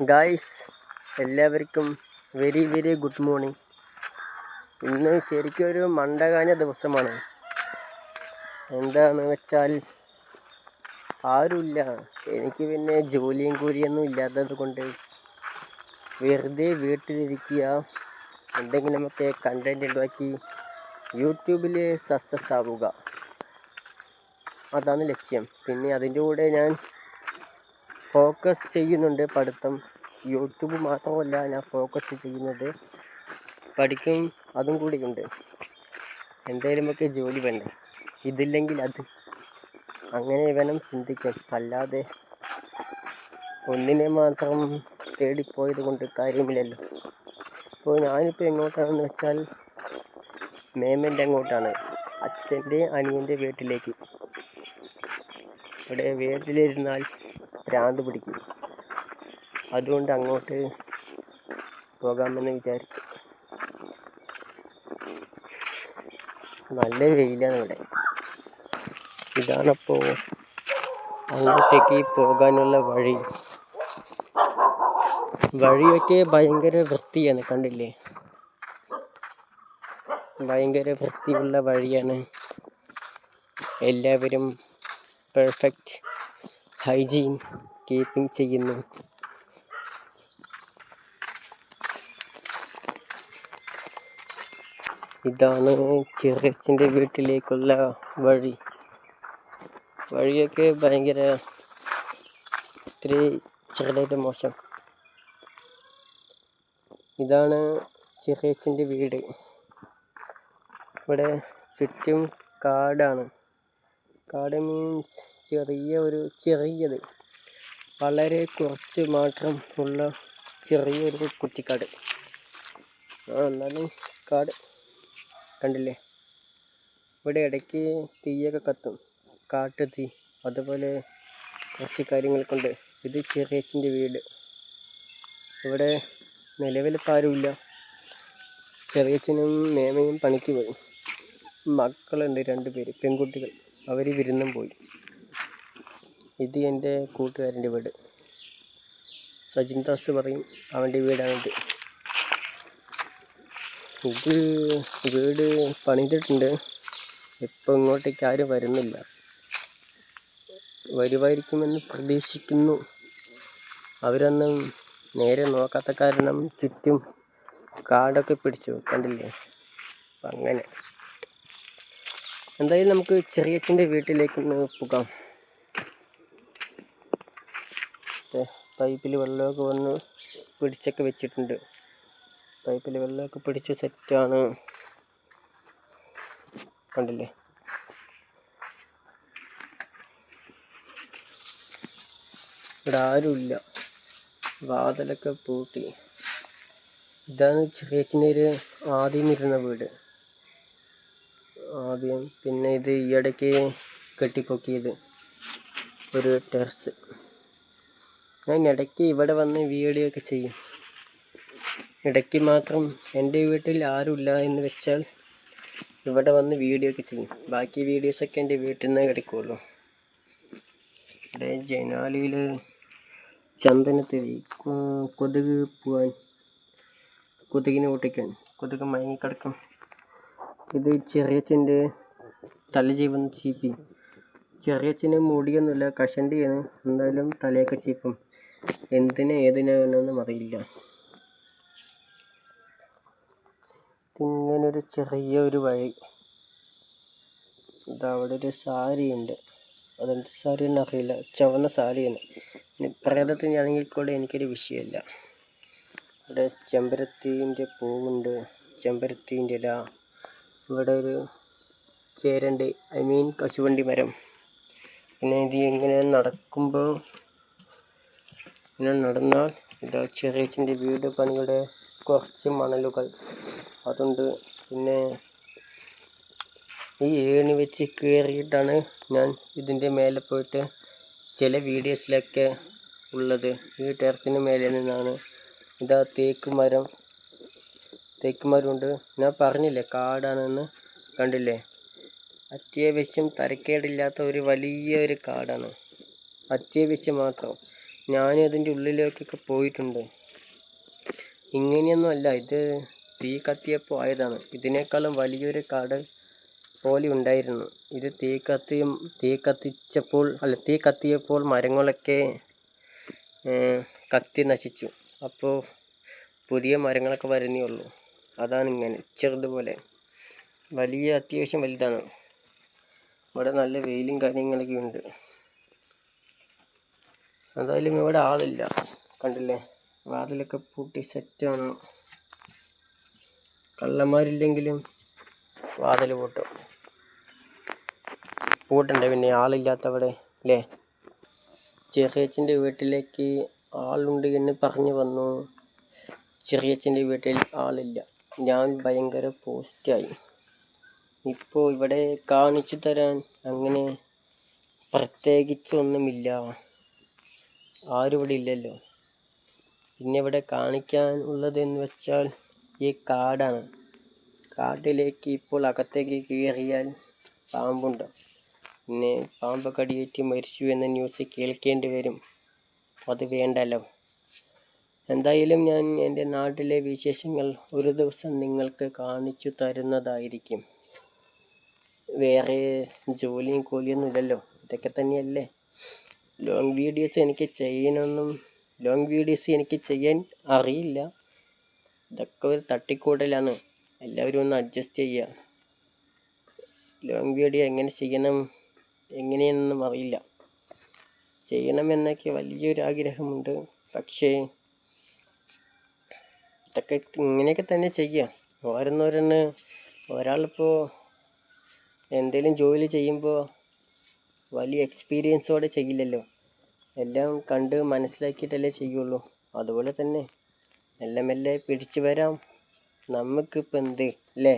Guys, എല്ലാവർക്കും very very good morning. ഇന്ന് ശരിക്കും ഒരു മണ്ടകാഞ്ഞ ദിവസമാണ്. എന്താണെന്ന് വെച്ചാൽ ആരുമില്ല. എനിക്ക് പിന്നെ ജോലിയും കൂലിയൊന്നും ഇല്ലാത്തത് കൊണ്ട് വെറുതെ വീട്ടിലിരിക്കുക, എന്തെങ്കിലുമൊക്കെ കണ്ടന്റ് ഉണ്ടാക്കി യൂട്യൂബിൽ സക്സസ് ആവുക, അതാണ് ലക്ഷ്യം. പിന്നെ അതിൻ്റെ കൂടെ ഞാൻ ഫോക്കസ് ചെയ്യുന്നുണ്ട് പഠിത്തം. യൂട്യൂബ് മാത്രമല്ല ഞാൻ ഫോക്കസ് ചെയ്യുന്നത്, പഠിക്കും, അതും കൂടിയുണ്ട്. എന്തെങ്കിലുമൊക്കെ ജോലി വേണ്ട, ഇതില്ലെങ്കിൽ അത്, അങ്ങനെ വേണം ചിന്തിക്കാൻ. അല്ലാതെ ഒന്നിനെ മാത്രം തേടിപ്പോയത് കൊണ്ട് കാര്യമില്ലല്ലോ. ഇപ്പോൾ ഞാനിപ്പോൾ എങ്ങോട്ടാണെന്ന് വെച്ചാൽ മേമൻ്റെ അങ്ങോട്ടാണ്, അച്ഛൻ്റെ അനിയൻ്റെ വീട്ടിലേക്ക്. ഇവിടെ വീട്ടിലിരുന്നാൽ ഭ്രാന്ത് പിടിക്കും, അതുകൊണ്ട് അങ്ങോട്ട് പോകാമെന്ന് വിചാരിച്ചു. നല്ല വെയിലാണ് ഇവിടെ. ഇതാണപ്പോൾ അങ്ങോട്ടേക്ക് പോകാനുള്ള വഴിയൊക്കെ ഭയങ്കര വൃത്തിയാണ്, കണ്ടില്ലേ? ഭയങ്കര വൃത്തിയുള്ള വഴിയാണ്. എല്ലാവരും പെർഫെക്റ്റ് ഹൈജീൻ കീപ്പിംഗ് ചെയ്യുന്നു. ഇതാണ് ചെറിയച്ഛൻ്റെ വീട്ടിലേക്കുള്ള വഴിയൊക്കെ ഭയങ്കര ഇത്തിരി ചെറുതായിട്ട് മോശം. ഇതാണ് ചെറിയച്ഛൻ്റെ വീട്. ഇവിടെ ചുറ്റും കാടാണ്. കാട് മീൻസ് ചെറിയത് വളരെ കുറച്ച് മാത്രം ഉള്ള ചെറിയൊരു കുറ്റിക്കാട്. എന്നാലും കാട് കണ്ടില്ലേ? ഇവിടെ ഇടയ്ക്ക് തീയൊക്കെ കത്തും, കാട്ടുതീ, അതുപോലെ കുറച്ച് കാര്യങ്ങൾ കൊണ്ട്. ഇത് ചെറിയച്ഛൻ്റെ വീട്. ഇവിടെ നിലവിലിപ്പോൾ ആരുമില്ല. ചെറിയച്ഛനും മേമയും പണിക്ക് പോയി. മക്കളുണ്ട് 2 പേര്, പെൺകുട്ടികൾ. അവർ വിരുന്നും പോയി. ഇത് എൻ്റെ കൂട്ടുകാരൻ്റെ വീട്, സജിൻ ദാസ് പറയും, അവൻ്റെ വീടാണിത്. വീട് പണിതിട്ടുണ്ട്. ഇപ്പം ഇങ്ങോട്ടേക്ക് ആരും വരുന്നില്ല. വരുമായിരിക്കുമെന്ന് പ്രതീക്ഷിക്കുന്നു. അവരൊന്നും നേരെ നോക്കാത്ത കാരണം ചുറ്റും കാടൊക്കെ പിടിച്ചു, കണ്ടില്ലേ? അപ്പം അങ്ങനെ. എന്തായാലും നമുക്ക് ചെറിയച്ഛൻ്റെ വീട്ടിലേക്ക് പോകാം. പൈപ്പിൽ വെള്ളമൊക്കെ വന്ന് പിടിച്ചൊക്കെ വെച്ചിട്ടുണ്ട്. പൈപ്പിൽ വെള്ളമൊക്കെ പിടിച്ച് സെറ്റാണ്, കണ്ടില്ലേ? ഇവിടെ ആരുമില്ല, വാതിലൊക്കെ പൂട്ടി. ഇതാണ് ചെറിയച്ഛൻ്റെ ആദ്യം ഇരുന്ന വീട്. പിന്നെ ഇത് ഈയിടയ്ക്ക് കെട്ടിപ്പൊക്കിയത് ഒരു ടെറസ്. ഞാൻ ഇടയ്ക്ക് ഇവിടെ വന്ന് വീഡിയോ ഒക്കെ ചെയ്യും. ഇടയ്ക്ക് മാത്രം എൻ്റെ വീട്ടിൽ ആരുമില്ല എന്ന് വെച്ചാൽ ഇവിടെ വന്ന് വീഡിയോ ഒക്കെ ചെയ്യും. ബാക്കി വീഡിയോസൊക്കെ എൻ്റെ വീട്ടിൽ നിന്ന് എടുക്കുള്ളൂ. ഇവിടെ ജനാലിയിൽ ചന്ദനത്തിരി, കൊതുക് പോവാൻ, കൊതുകിനെ ഓട്ടിക്കാൻ, കൊതുക് മയങ്ങിക്കിടക്കും. ഇത് ചെറിയച്ഛൻ്റെ തലചീവുന്ന ചീപ്പി. ചെറിയച്ഛന് മുടിയൊന്നുമില്ല, കഷണ്ടിയാണ്. എന്തായാലും തലയൊക്കെ ചീപ്പും. ഏതിനാണെന്നൊന്നും അറിയില്ല. ഇങ്ങനൊരു ചെറിയൊരു വഴി. ഇതവിടെ ഒരു സാരിയുണ്ട്, അതെന്ത് സാരിയെന്ന് അറിയില്ല, ചുവന്ന സാരിയാണ്. ഇനി പ്രേതത്തിനാണെങ്കിൽ കൂടെ എനിക്കൊരു വിഷയമില്ല. ഇവിടെ ചെമ്പരത്തീൻ്റെ പൂവുണ്ട്, ചെമ്പരത്തീൻ്റെ ഇല. ഇവിടെ ഒരു ചേരണ്ട്, കശുവണ്ടി മരം. പിന്നെ ഇത് ഇങ്ങനെ നടന്നാൽ ഇതാ ചെറിയച്ഛൻ്റെ വീട് പണിയുടെ കുറച്ച് മണലുകൾ അതുണ്ട്. പിന്നെ ഈ ഏണി വെച്ച് കയറിയിട്ടാണ് ഞാൻ ഇതിൻ്റെ മേലെ പോയിട്ട് ചില വീഡിയോസിലൊക്കെ ഉള്ളത്. ഈ ടെറസിന് മേലെ നിന്നാണ്. ഇതാ തേക്ക് മരമുണ്ട്. ഞാൻ പറഞ്ഞില്ലേ കാടാണെന്ന്, കണ്ടില്ലേ? അത്യാവശ്യം തരക്കേടില്ലാത്ത വലിയൊരു കാടാണ്. അത്യാവശ്യം മാത്രം. ഞാൻ അതിൻ്റെ ഉള്ളിലേക്കൊക്കെ പോയിട്ടുണ്ട്. ഇങ്ങനെയൊന്നും അല്ല, ഇത് തീ കത്തിയപ്പോൾ ആയതാണ്. ഇതിനേക്കാളും വലിയൊരു കാട് പോലെ ഉണ്ടായിരുന്നു. ഇത് തീ കത്തിയപ്പോൾ മരങ്ങളൊക്കെ കത്തി നശിച്ചു. അപ്പോൾ പുതിയ മരങ്ങളൊക്കെ വരുന്നേ ഉള്ളൂ. അതാണ് ഇങ്ങനെ ചെറുതുപോലെ. അത്യാവശ്യം വലുതാണ്. ഇവിടെ നല്ല വെയിലും കാര്യങ്ങളൊക്കെ ഉണ്ട്. എന്തായാലും ഇവിടെ ആളില്ല, കണ്ടില്ലേ, വാതിലൊക്കെ പൂട്ടി സെറ്റാണ്. കള്ളന്മാരില്ലെങ്കിലും വാതിൽ പൂട്ടണ്ടേ പിന്നെ, ആളില്ലാത്തവിടെ അല്ലേ. ചെറിയച്ഛൻ്റെ വീട്ടിലേക്ക് ആളുണ്ട് എന്ന് പറഞ്ഞു വന്നു. ചെറിയച്ഛൻ്റെ വീട്ടിൽ ആളില്ല. ഞാൻ ഭയങ്കര പോസ്റ്റായി. ഇപ്പോൾ ഇവിടെ കാണിച്ചു തരാൻ അങ്ങനെ പ്രത്യേകിച്ചൊന്നുമില്ല. ആരും ഇവിടെ ഇല്ലല്ലോ. പിന്നെ ഇവിടെ കാണിക്കാൻ ഉള്ളതെന്ന് വെച്ചാൽ ഈ കാടാണ്. കാട്ടിലേക്ക് ഇപ്പോൾ അകത്തേക്ക് കയറിയാൽ പാമ്പുണ്ട്. പിന്നെ പാമ്പ് കടിയേറ്റ് മരിച്ചു എന്ന ന്യൂസ് കേൾക്കേണ്ടി വരും. അത് വേണ്ടല്ലോ. എന്തായാലും ഞാൻ എൻ്റെ നാട്ടിലെ വിശേഷങ്ങൾ ഒരു ദിവസം നിങ്ങൾക്ക് കാണിച്ചു തരുന്നതായിരിക്കും. വേറെ ജോലിയും കൂലിയൊന്നും ഇല്ലല്ലോ, ഇതൊക്കെ തന്നെയല്ലേ. ലോങ് വീഡിയോസ് എനിക്ക് ചെയ്യാൻ അറിയില്ല. ഇതൊക്കെ ഒരു തട്ടിക്കൂടലാണ്. എല്ലാവരും ഒന്ന് അഡ്ജസ്റ്റ് ചെയ്യുക. ലോങ് വീഡിയോ എങ്ങനെ ചെയ്യണം എങ്ങനെയെന്നൊന്നും അറിയില്ല. ചെയ്യണമെന്നൊക്കെ വലിയൊരു ആഗ്രഹമുണ്ട്. പക്ഷേ ഇതൊക്കെ ഇങ്ങനെയൊക്കെ തന്നെ ചെയ്യാം. ഒരാളിപ്പോൾ എന്തെങ്കിലും ജോലി ചെയ്യുമ്പോൾ വലിയ എക്സ്പീരിയൻസോടെ ചെയ്യില്ലല്ലോ. എല്ലാം കണ്ട് മനസ്സിലാക്കിയിട്ടല്ലേ ചെയ്യുള്ളൂ. അതുപോലെ തന്നെ മെല്ലെ മെല്ലെ പിടിച്ചു വരാം. നമുക്കിപ്പോൾ എന്ത് അല്ലേ.